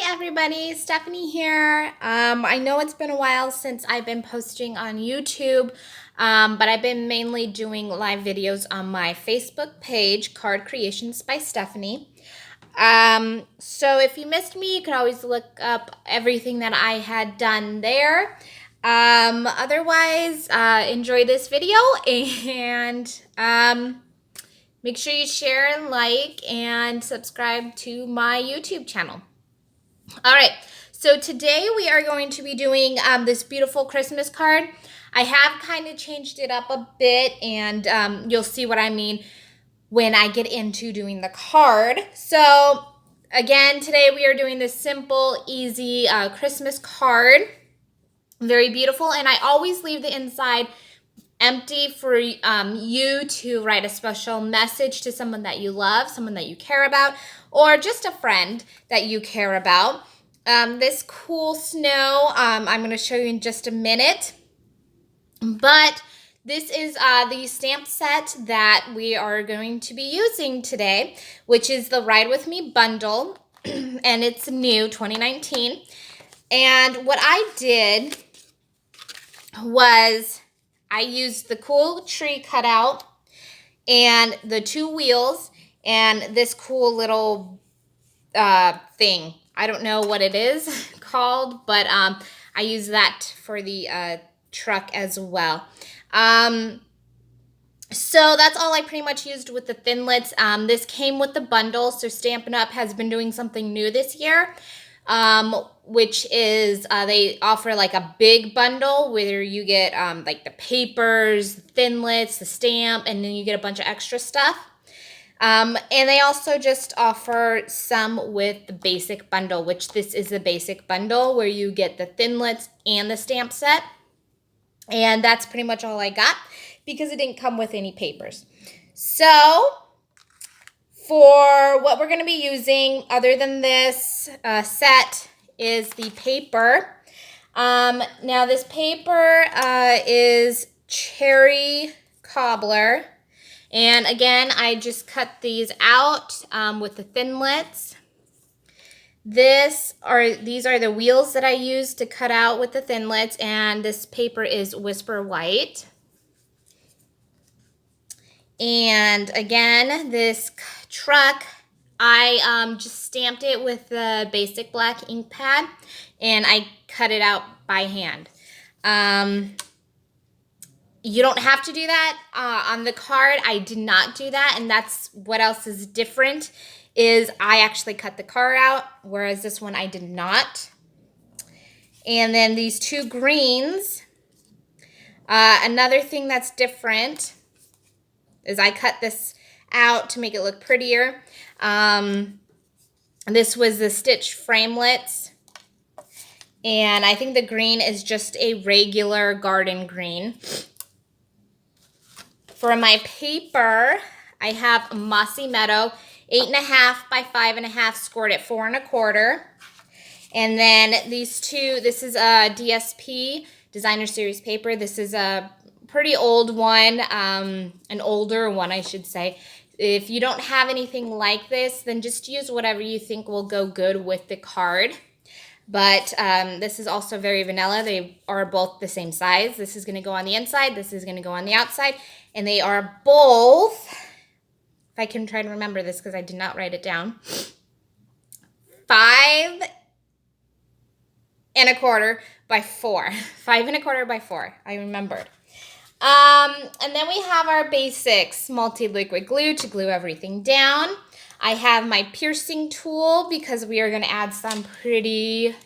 Hi everybody, Stephanie here. I know it's been a while since I've been posting on YouTube, but I've been mainly doing live videos on my Facebook page, Card Creations by Stephanie. So if you missed me, you can always look up everything that I had done there. Otherwise, enjoy this video and make sure you share and like and subscribe to my YouTube channel. All right, so today we are going to be doing this beautiful Christmas card. I have kind of changed it up a bit, and you'll see what I mean when I get into doing the card. So again, today we are doing this simple, easy Christmas card. Very beautiful, and I always leave the inside empty for you to write a special message to someone that you love, someone that you care about, or just a friend that you care about. This cool snow, I'm going to show you in just a minute, but this is the stamp set that we are going to be using today, which is the Ride With Me bundle, and it's new, 2019. And what I did was I used the cool tree cutout and the two wheels and this cool little thing. I don't know what it is called, but I use that for the truck as well. So that's all I pretty much used with the Thinlits. This came with the bundle, so Stampin' Up! Has been doing something new this year, which is they offer like a big bundle where you get like the papers, the Thinlits, the stamp, and then you get a bunch of extra stuff. And they also just offer some with the basic bundle, which this is the basic bundle where you get the Thinlits and the stamp set. And that's pretty much all I got because it didn't come with any papers. So for what we're going to be using, other than this set, is the paper. Now this paper is cherry cobbler. And again, I just cut these out with the Thinlits. These are the wheels that I used to cut out with the Thinlits, and this paper is Whisper White. And again, this truck, I just stamped it with the basic black ink pad, and I cut it out by hand. You don't have to do that on the card. I did not do that, and that's what else is different is I actually cut the card out, whereas this one I did not. And then these two greens, another thing that's different is I cut this out to make it look prettier. This was the stitch framelits, and I think the green is just a regular garden green. For my paper, I have Mossy Meadow 8.5 by 5.5, scored at 4 1/4. And then these two, this is a DSP, Designer Series paper. This is a pretty old one, an older one, I should say. If you don't have anything like this, then just use whatever you think will go good with the card. But this is also very vanilla. They are both the same size. This is going to go on the inside. This is going to go on the outside. And they are both, if I can try to remember this because I did not write it down, 5 1/4 by 4. 5 1/4 by 4. I remembered. And then we have our basics, multi-liquid glue to glue everything down. I have my piercing tool because we are going to add some pretty,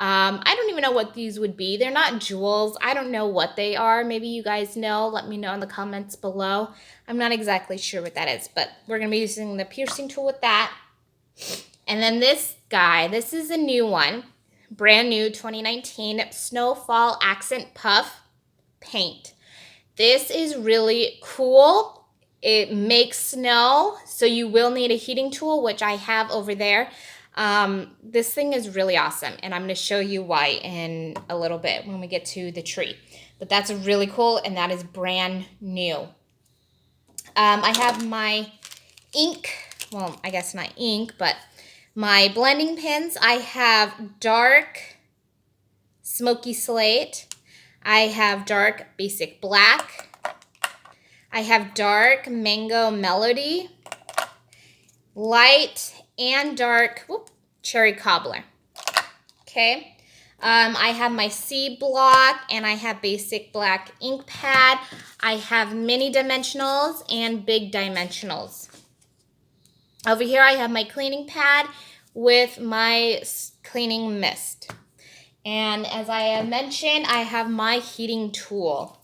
I don't even know what these would be. They're not jewels. I don't know what they are. Maybe you guys know. Let me know in the comments below. I'm not exactly sure what that is, but we're going to be using the piercing tool with that. And then this guy, this is a new one, brand new 2019 Snowfall Accent Puff Paint. This is really cool. It makes snow, so you will need a heating tool, which I have over there. This thing is really awesome, and I'm going to show you why in a little bit when we get to the tree. But that's really cool, and that is brand new. I have my ink, well, I guess not ink, but My blending pens, I have dark smoky slate. I have dark basic black. I have dark mango melody, light and dark cherry cobbler. Okay. I have my C block and I have basic black ink pad. I have mini dimensionals and big dimensionals. Over here I have my cleaning pad with my cleaning mist. And as I have mentioned, I have my heating tool.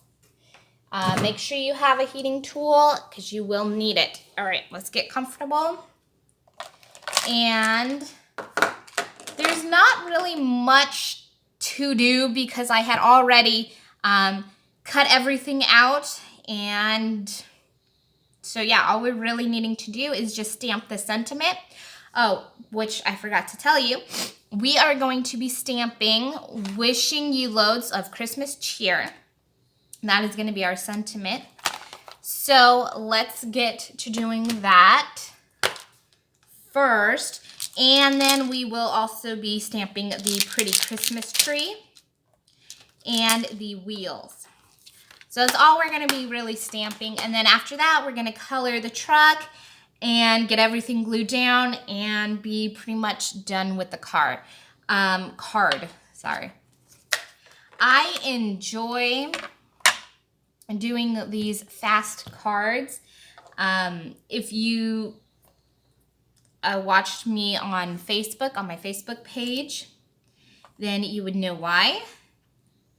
Make sure you have a heating tool because you will need it. All right, let's get comfortable. And there's not really much to do because I had already cut everything out. And so yeah, all we're really needing to do is just stamp the sentiment. Oh, which I forgot to tell you. We are going to be stamping "Wishing you loads of Christmas cheer." That is going to be our sentiment. So let's get to doing that first. And then we will also be stamping the pretty Christmas tree and the wheels. So that's all we're going to be really stamping. And then after that, we're going to color the truck and get everything glued down and be pretty much done with the card. Sorry. I enjoy doing these fast cards. If you watched me on Facebook, on my Facebook page, then you would know why.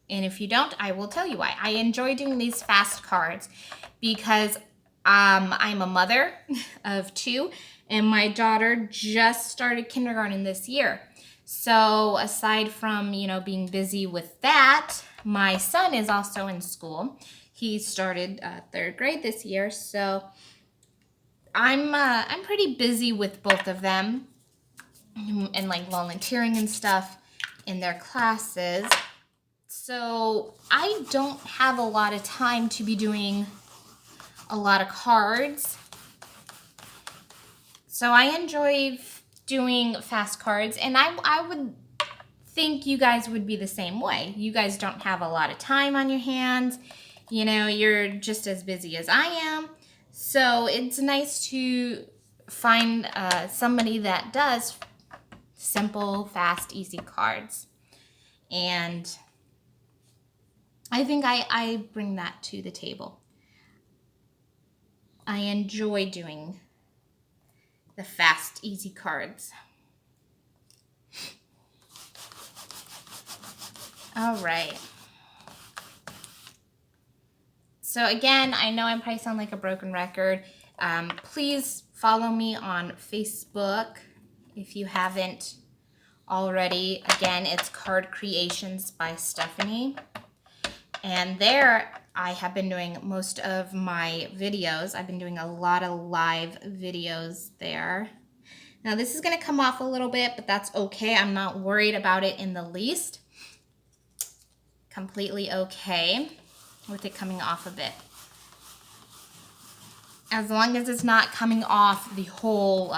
And if you don't, I will tell you why. I enjoy doing these fast cards because I'm a mother of 2, and my daughter just started kindergarten this year. So aside from, being busy with that, my son is also in school. He started 3rd grade this year, so I'm pretty busy with both of them and like volunteering and stuff in their classes. So I don't have a lot of time to be doing a lot of cards. So I enjoy doing fast cards, and I would think you guys would be the same way. You guys don't have a lot of time on your hands. You're just as busy as I am. So it's nice to find somebody that does simple, fast, easy cards. And I think I bring that to the table. I enjoy doing the fast, easy cards. All right. So again, I know I probably sound like a broken record. Please follow me on Facebook if you haven't already. Again, it's Card Creations by Stephanie. And there I have been doing most of my videos. I've been doing a lot of live videos there. Now this is going to come off a little bit, but that's okay. I'm not worried about it in the least. Completely okay with it coming off a bit. As long as it's not coming off the whole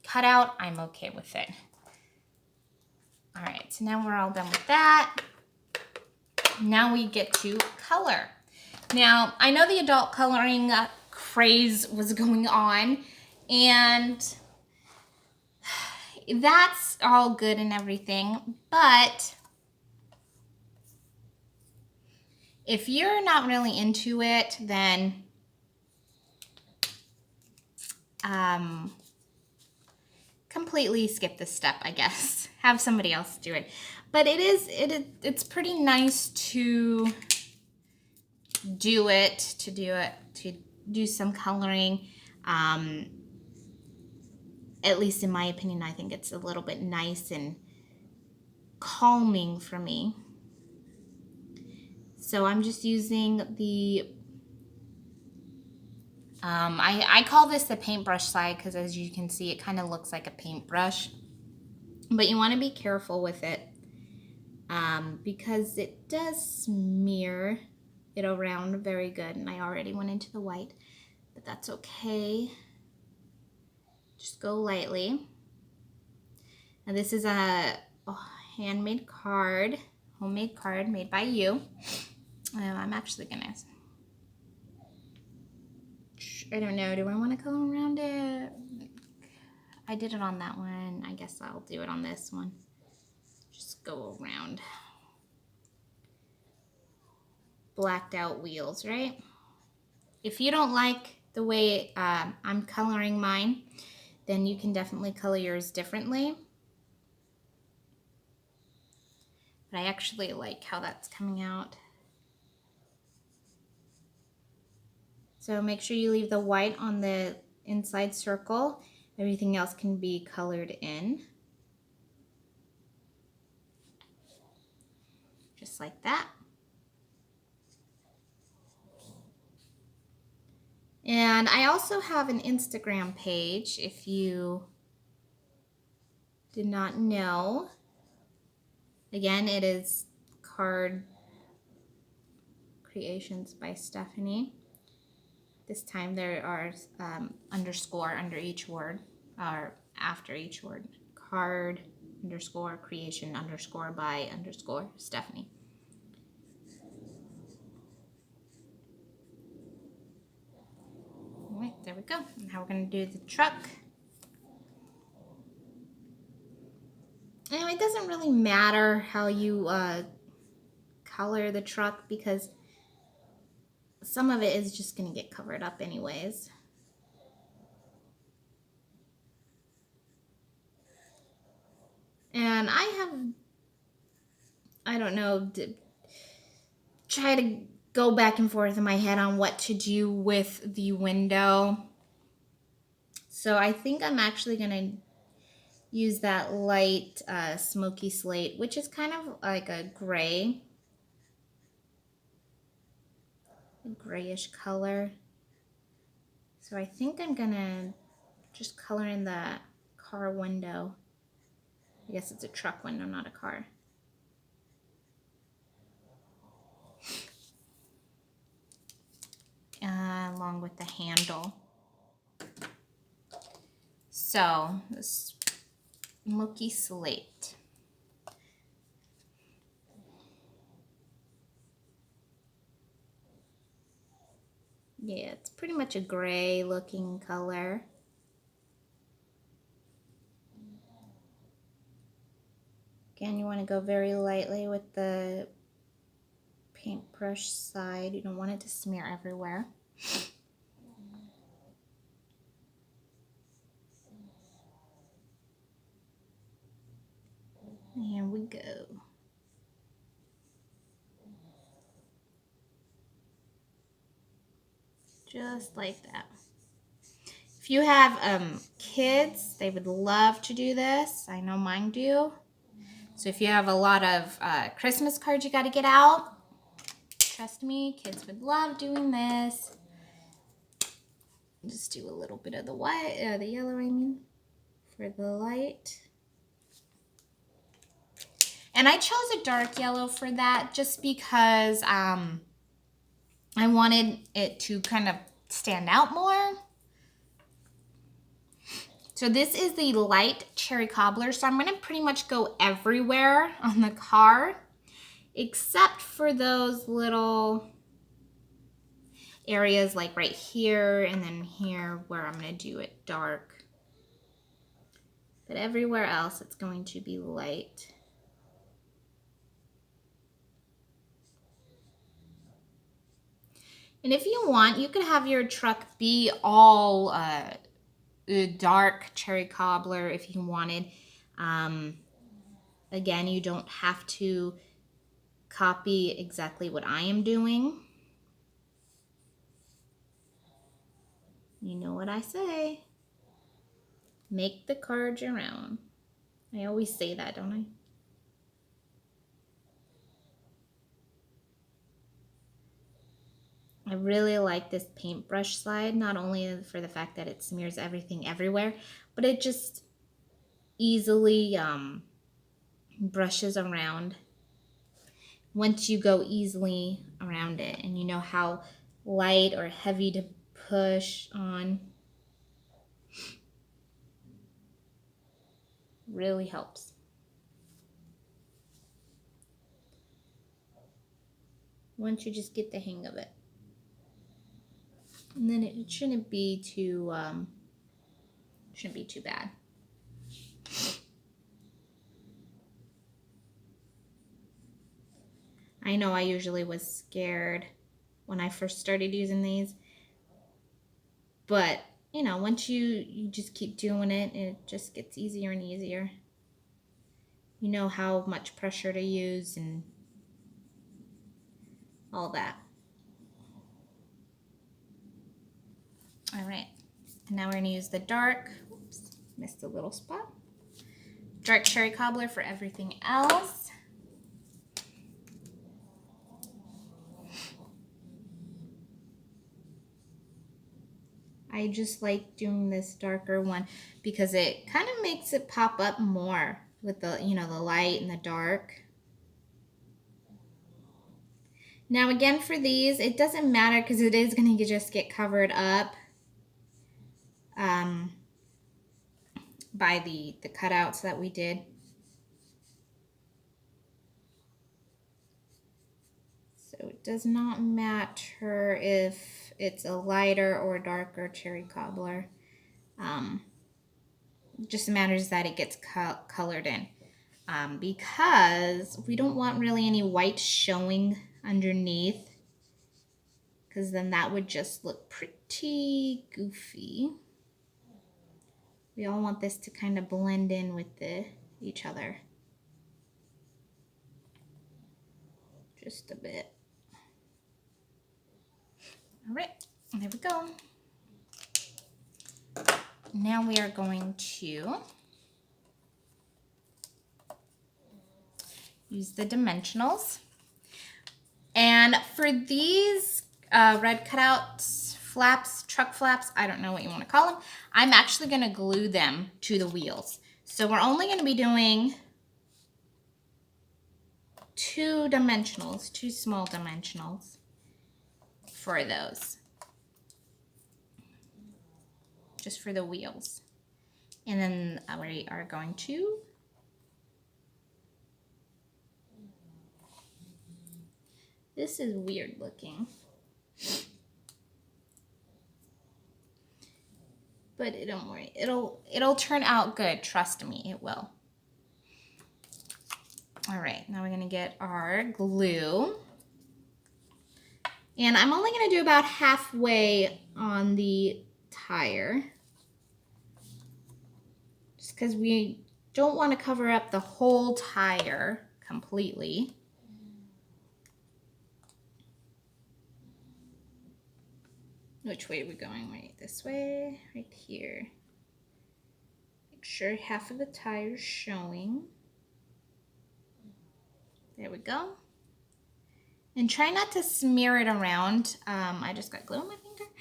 cutout, I'm okay with it. All right, so now we're all done with that. Now we get to color. Now, I know the adult coloring craze was going on, and that's all good and everything, but if you're not really into it, then completely skip this step, I guess. Have somebody else do it. But it's pretty nice to do some coloring. At least in my opinion, I think it's a little bit nice and calming for me. So I'm just using the, I call this the paintbrush side because as you can see, it kind of looks like a paintbrush. But you want to be careful with it because it does smear it around very good. And I already went into the white, but that's okay. Just go lightly. Now this is a handmade card, homemade card made by you. I'm actually gonna, I don't know, do I want to color around it? I did it on that one. I guess I'll do it on this one. Just go around. Blacked out wheels, right? If you don't like the way I'm coloring mine, then you can definitely color yours differently. But I actually like how that's coming out. So make sure you leave the white on the inside circle. Everything else can be colored in. Just like that. And I also have an Instagram page if you did not know. Again, it is Card Creations by Stephanie. This time there are underscore under each word, or after each word. Card underscore creation underscore by underscore Stephanie. All right, there we go. Now we're going to do the truck. Now it doesn't really matter how you color the truck because some of it is just going to get covered up anyways. And I don't know, try to go back and forth in my head on what to do with the window. So I think I'm actually going to use that light smoky slate, which is kind of like a grayish color. So I think I'm going to just color in the car window. I guess it's a truck window, not a car. Along with the handle. So this smoky slate. Yeah, it's pretty much a gray looking color. Again, you want to go very lightly with the paintbrush side. You don't want it to smear everywhere. Here we go. Just like that. If you have kids, they would love to do this. I know mine do. So if you have a lot of Christmas cards you got to get out, trust me, kids would love doing this. Just do a little bit of the white, the yellow, I mean, for the light. And I chose a dark yellow for that just because I wanted it to kind of stand out more. So this is the light cherry cobbler. So I'm going to pretty much go everywhere on the car except for those little areas like right here and then here where I'm going to do it dark. But everywhere else it's going to be light. And if you want, you could have your truck be all dark cherry cobbler if you wanted. Again, you don't have to copy exactly what I am doing. You know what I say. Make the card your own. I always say that, don't I? I really like this paintbrush slide, not only for the fact that it smears everything everywhere, but it just easily brushes around once you go easily around it and you know how light or heavy to push on. Really helps. Once you just get the hang of it. And then it shouldn't be too bad. I know I usually was scared when I first started using these, but you know, once you just keep doing it, it just gets easier and easier. You know how much pressure to use and all that. All right, and now we're gonna use the dark, oops, missed a little spot, dark cherry cobbler for everything else. I just like doing this darker one because it kind of makes it pop up more with the, you know, the light and the dark. Now again, for these, it doesn't matter because it is going to just get covered up by the cutouts that we did. So it does not matter if it's a lighter or darker cherry cobbler. It just matters that it gets colored in. Because we don't want really any white showing underneath, because then that would just look pretty goofy. We all want this to kind of blend in with each other. Just a bit. All right, there we go. Now we are going to use the dimensionals. And for these red cutouts, flaps, truck flaps, I don't know what you want to call them, I'm actually going to glue them to the wheels. So we're only going to be doing 2 dimensionals, 2 small dimensionals for those. Just for the wheels. And then we are going to this is weird looking. But don't worry, it'll turn out good, trust me, it will. All right, now we're gonna get our glue. And I'm only gonna do about halfway on the tire. Just because we don't want to cover up the whole tire completely. Which way are we going? Right this way, right here. Make sure half of the tire's showing. There we go. And try not to smear it around. I just got glue on my finger.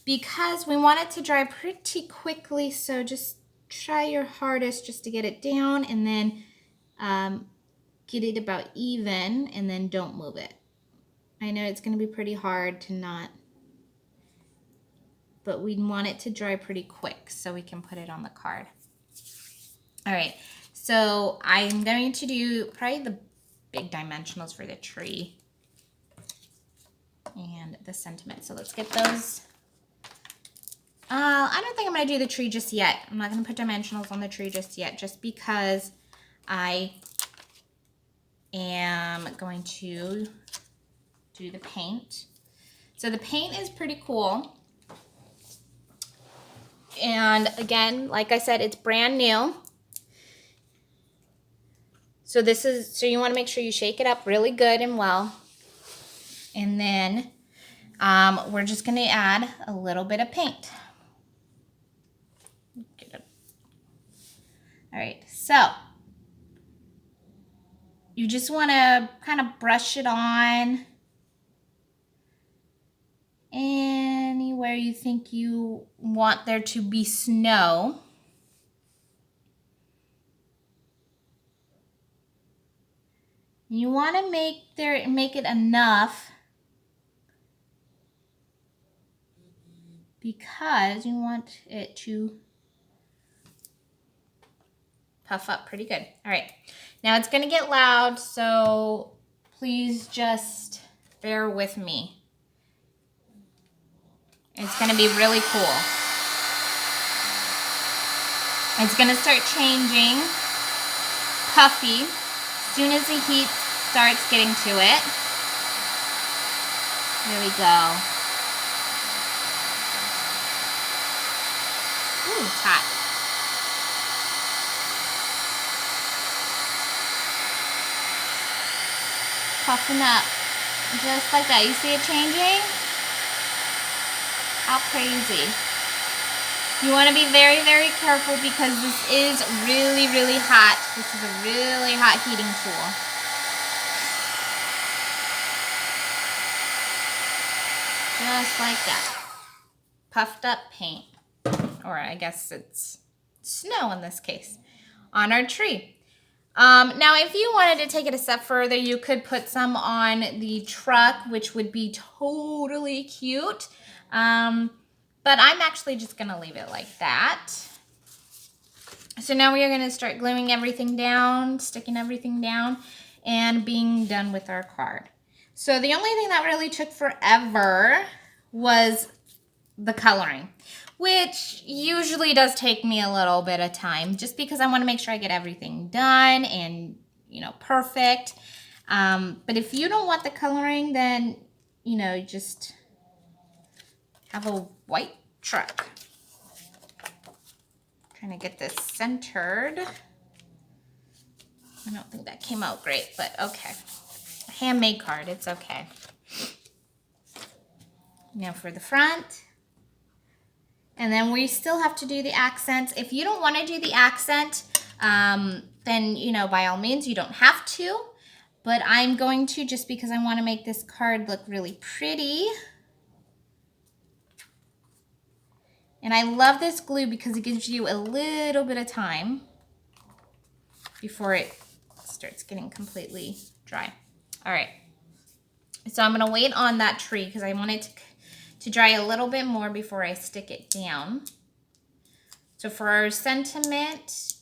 Because we want it to dry pretty quickly, so just try your hardest just to get it down and then get it about even and then don't move it. I know it's going to be pretty hard to not, but we want it to dry pretty quick so we can put it on the card. All right, so I'm going to do probably the big dimensionals for the tree and the sentiment. So let's get those. I don't think I'm going to do the tree just yet. I'm not going to put dimensionals on the tree just yet, just because I am going to do the paint. So the paint is pretty cool. And again, like I said, it's brand new. So so you want to make sure you shake it up really good and well. And then we're just going to add a little bit of paint. All right, so you just want to kind of brush it on anywhere you think you want there to be snow. You want to make it enough because you want it to puff up pretty good. All right, now it's gonna get loud, so please just bear with me. It's gonna be really cool. It's gonna start changing, puffy, as soon as the heat starts getting to it. There we go. Ooh, it's hot. Puffing up, just like that. You see it changing? How crazy. You want to be very, very careful because this is really, really hot. This is a really hot heating tool. Just like that. Puffed up paint. Or I guess it's snow in this case. On our tree. Now, if you wanted to take it a step further, you could put some on the truck, which would be totally cute. But I'm actually just going to leave it like that. So now we are going to start gluing everything down, sticking everything down, and being done with our card. So the only thing that really took forever was the coloring, which usually does take me a little bit of time just because I want to make sure I get everything done and, you know, perfect. But if you don't want the coloring, then, you know, just have a white truck. Trying to get this centered. I don't think that came out great, but okay. A handmade card, it's okay. Now for the front. And then we still have to do the accents. If you don't want to do the accent, then, you know, by all means, you don't have to. But I'm going to just because I want to make this card look really pretty. And I love this glue because it gives you a little bit of time before it starts getting completely dry. All right. So I'm going to wait on that tree because I want it to dry a little bit more before I stick it down. So for our sentiment,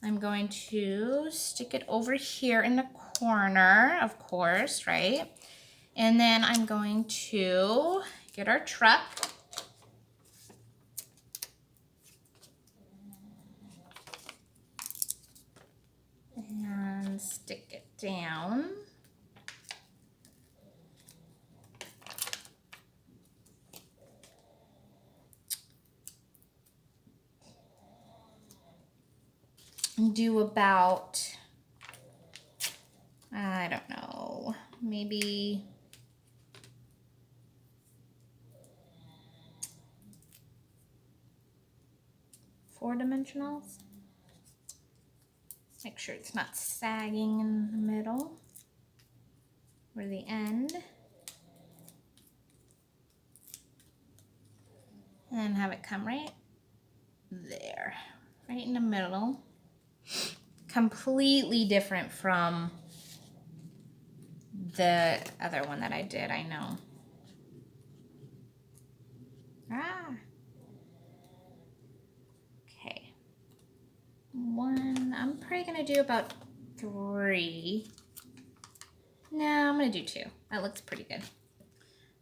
I'm going to stick it over here in the corner, of course, right? And then I'm going to get our truck. And stick it down. Do about, I don't know, maybe four dimensionals. Make sure it's not sagging in the middle or the end. And then have it come right there, right in the middle. Completely different from the other one that I did, I know. Okay. One, I'm probably gonna do about 3. No, I'm gonna do 2. That looks pretty good.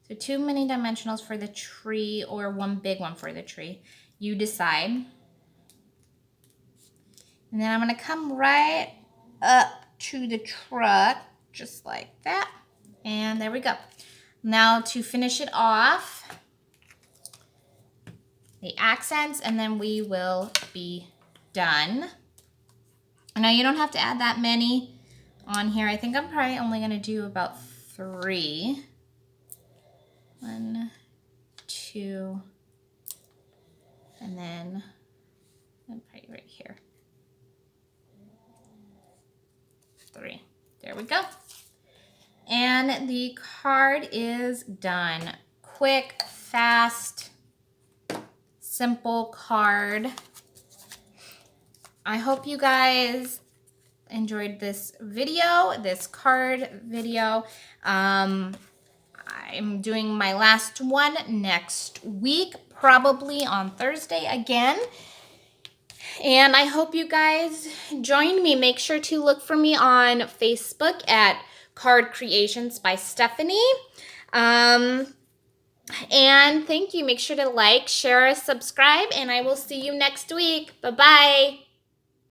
So 2 mini dimensionals for the tree or 1 big one for the tree. You decide. And then I'm gonna come right up to the truck, just like that. And there we go. Now to finish it off, the accents, and then we will be done. Now you don't have to add that many on here. I think I'm probably only gonna do about 3. 1, 2, and then I'm probably right here. 3. There we go. And the card is done. Quick, fast, simple card. I hope you guys enjoyed this video, this card video. I'm doing my last one next week, probably on Thursday again. And I hope you guys join me. Make sure to look for me on Facebook at Card Creations by Stephanie. And thank you. Make sure to like, share, subscribe, and I will see you next week. Bye-bye.